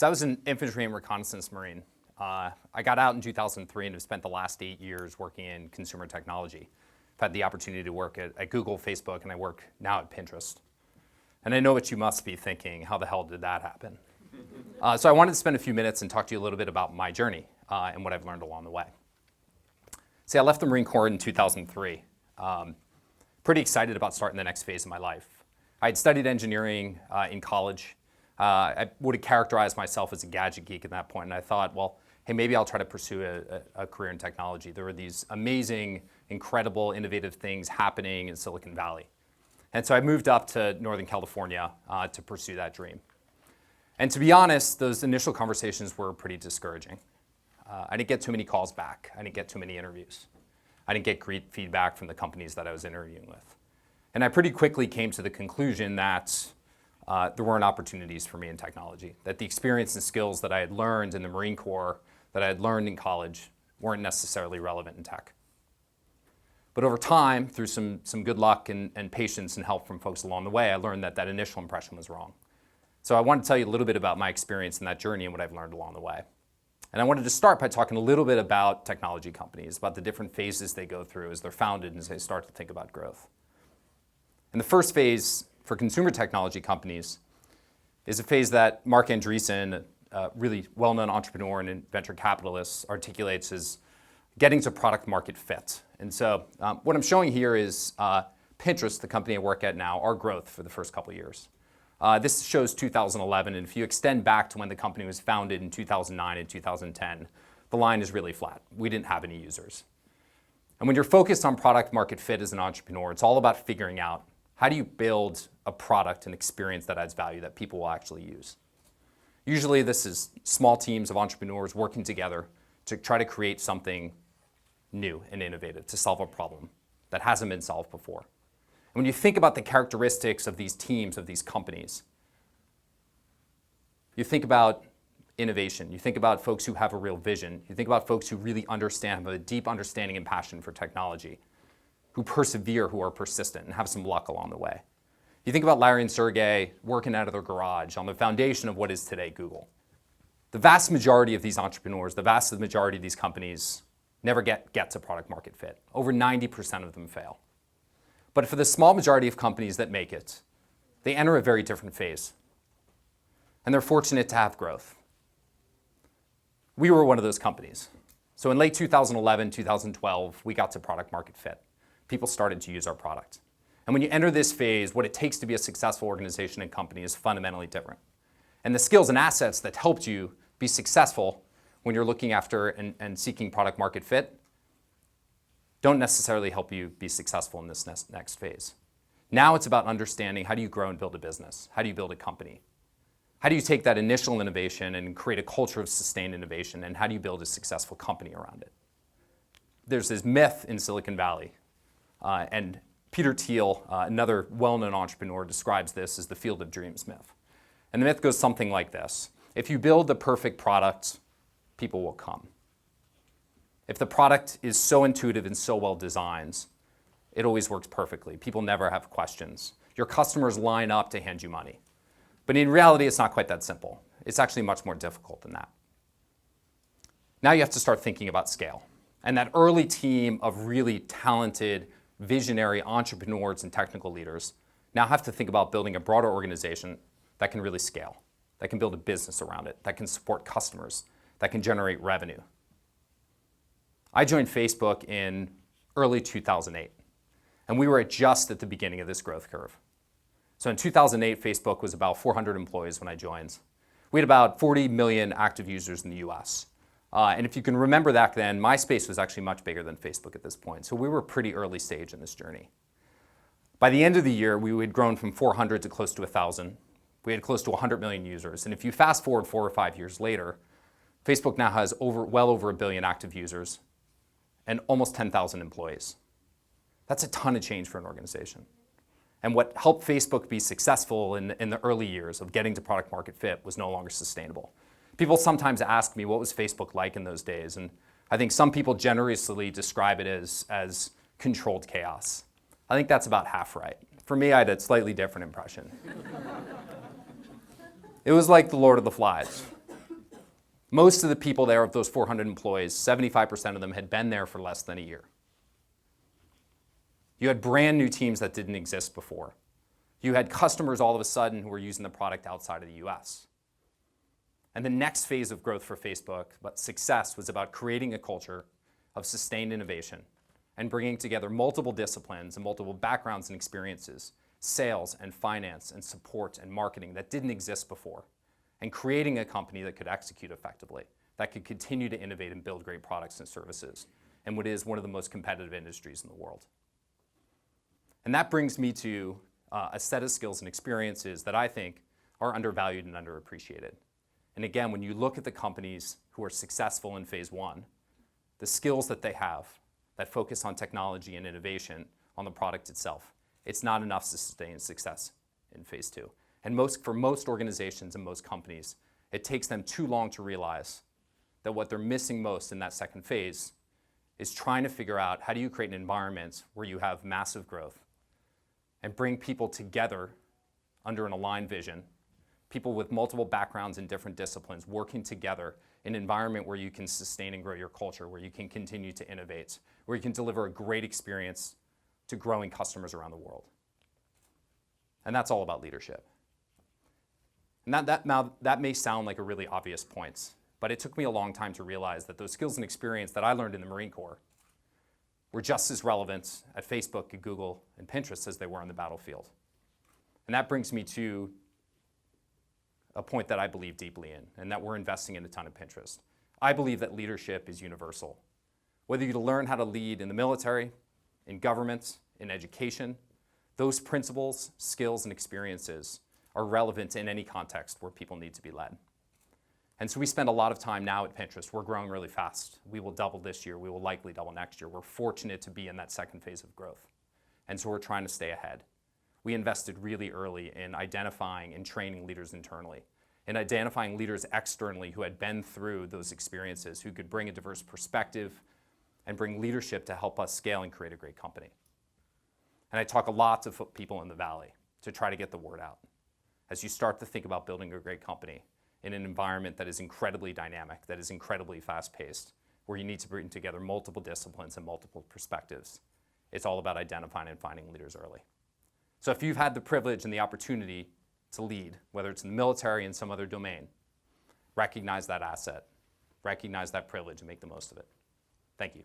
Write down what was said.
So I was an infantry and reconnaissance Marine. I got out in 2003 and have spent the last 8 years working in consumer technology. I've had the opportunity to work at Google, Facebook, and I work now at Pinterest. And I know what you must be thinking, how the hell did that happen? So I wanted to spend a few minutes and talk to you a little bit about my journey and what I've learned along the way. See, I left the Marine Corps in 2003. Pretty excited about starting the next phase of my life. I had studied engineering in college. I would have characterized myself as a gadget geek at that point, and I thought, well, hey, maybe I'll try to pursue a career in technology. There were these amazing, incredible, innovative things happening in Silicon Valley. And so I moved up to Northern California to pursue that dream. And to be honest, those initial conversations were pretty discouraging. I didn't get too many calls back. I didn't get too many interviews. I didn't get great feedback from the companies that I was interviewing with. And I pretty quickly came to the conclusion that there weren't opportunities for me in technology, that the experience and skills that I had learned in the Marine Corps, that I had learned in college, weren't necessarily relevant in tech. But over time, through some good luck and patience and help from folks along the way, I learned that that initial impression was wrong. So I wanted to tell you a little bit about my experience in that journey and what I've learned along the way. And I wanted to start by talking a little bit about technology companies, about the different phases they go through as they're founded and as they start to think about growth. And the first phase for consumer technology companies is a phase that Mark Andreessen, a really well-known entrepreneur and venture capitalist, articulates as getting to product market fit. And so what I'm showing here is Pinterest, the company I work at now, our growth for the first couple of years. This shows 2011, and if you extend back to when the company was founded in 2009 and 2010, the line is really flat. We didn't have any users. And when you're focused on product market fit as an entrepreneur, it's all about figuring out how do you build a product and experience that adds value that people will actually use. Usually this is small teams of entrepreneurs working together to try to create something new and innovative to solve a problem that hasn't been solved before. And when you think about the characteristics of these teams, of these companies, you think about innovation. You think about folks who have a real vision. You think about folks who really understand, have a deep understanding and passion for technology, who persevere, who are persistent, and have some luck along the way. You think about Larry and Sergey working out of their garage on the foundation of what is today Google. The vast majority of these entrepreneurs, the vast majority of these companies never get to product market fit. Over 90% of them fail. But for the small majority of companies that make it, they enter a very different phase. And they're fortunate to have growth. We were one of those companies. So in late 2011, 2012, we got to product market fit. People started to use our product. And when you enter this phase, what it takes to be a successful organization and company is fundamentally different. And the skills and assets that helped you be successful when you're looking after and seeking product market fit don't necessarily help you be successful in this next phase. Now it's about understanding how do you grow and build a business? How do you build a company? How do you take that initial innovation and create a culture of sustained innovation? And how do you build a successful company around it? There's this myth in Silicon Valley. And Peter Thiel, another well-known entrepreneur, describes this as the field of dreams myth. And the myth goes something like this. If you build the perfect product, people will come. If the product is so intuitive and so well designed, it always works perfectly. People never have questions. Your customers line up to hand you money. But in reality, it's not quite that simple. It's actually much more difficult than that. Now you have to start thinking about scale. And that early team of really talented, visionary entrepreneurs and technical leaders now have to think about building a broader organization that can really scale, that can build a business around it, that can support customers, that can generate revenue. I joined Facebook in early 2008, and we were just at the beginning of this growth curve. So in 2008, Facebook was about 400 employees when I joined. We had about 40 million active users in the US. And if you can remember back then, MySpace was actually much bigger than Facebook at this point. So we were pretty early stage in this journey. By the end of the year, we had grown from 400 to close to 1,000. We had close to 100 million users. And if you fast forward 4 or 5 years later, Facebook now has well over 1 billion active users and almost 10,000 employees. That's a ton of change for an organization. And what helped Facebook be successful in the early years of getting to product market fit was no longer sustainable. People sometimes ask me what was Facebook like in those days, and I think some people generously describe it as controlled chaos. I think that's about half right. For me, I had a slightly different impression. It was like the Lord of the Flies. Most of the people there, of those 400 employees, 75% of them had been there for less than a year. You had brand new teams that didn't exist before. You had customers all of a sudden who were using the product outside of the US. And the next phase of growth for Facebook, but success, was about creating a culture of sustained innovation and bringing together multiple disciplines and multiple backgrounds and experiences, sales and finance and support and marketing that didn't exist before, and creating a company that could execute effectively, that could continue to innovate and build great products and services in what is one of the most competitive industries in the world. And that brings me to a set of skills and experiences that I think are undervalued and underappreciated. And again, when you look at the companies who are successful in phase one, the skills that they have that focus on technology and innovation on the product itself, it's not enough to sustain success in phase two. And for most organizations and most companies, it takes them too long to realize that what they're missing most in that second phase is trying to figure out how do you create an environment where you have massive growth and bring people together under an aligned vision, people with multiple backgrounds in different disciplines working together in an environment where you can sustain and grow your culture, where you can continue to innovate, where you can deliver a great experience to growing customers around the world. And that's all about leadership. And that may sound like a really obvious point, but it took me a long time to realize that those skills and experience that I learned in the Marine Corps were just as relevant at Facebook, and Google, and Pinterest as they were on the battlefield. And that brings me to a point that I believe deeply in, and that we're investing in a ton of Pinterest. I believe that leadership is universal. Whether you learn how to lead in the military, in government, in education, those principles, skills, and experiences are relevant in any context where people need to be led. And so we spend a lot of time now at Pinterest. We're growing really fast. We will double this year. We will likely double next year. We're fortunate to be in that second phase of growth. And so we're trying to stay ahead. We invested really early in identifying and training leaders internally, and identifying leaders externally who had been through those experiences, who could bring a diverse perspective and bring leadership to help us scale and create a great company. And I talk a lot to people in the Valley to try to get the word out. As you start to think about building a great company in an environment that is incredibly dynamic, that is incredibly fast-paced, where you need to bring together multiple disciplines and multiple perspectives, it's all about identifying and finding leaders early. So if you've had the privilege and the opportunity to lead, whether it's in the military, in some other domain, recognize that asset, recognize that privilege, and make the most of it. Thank you.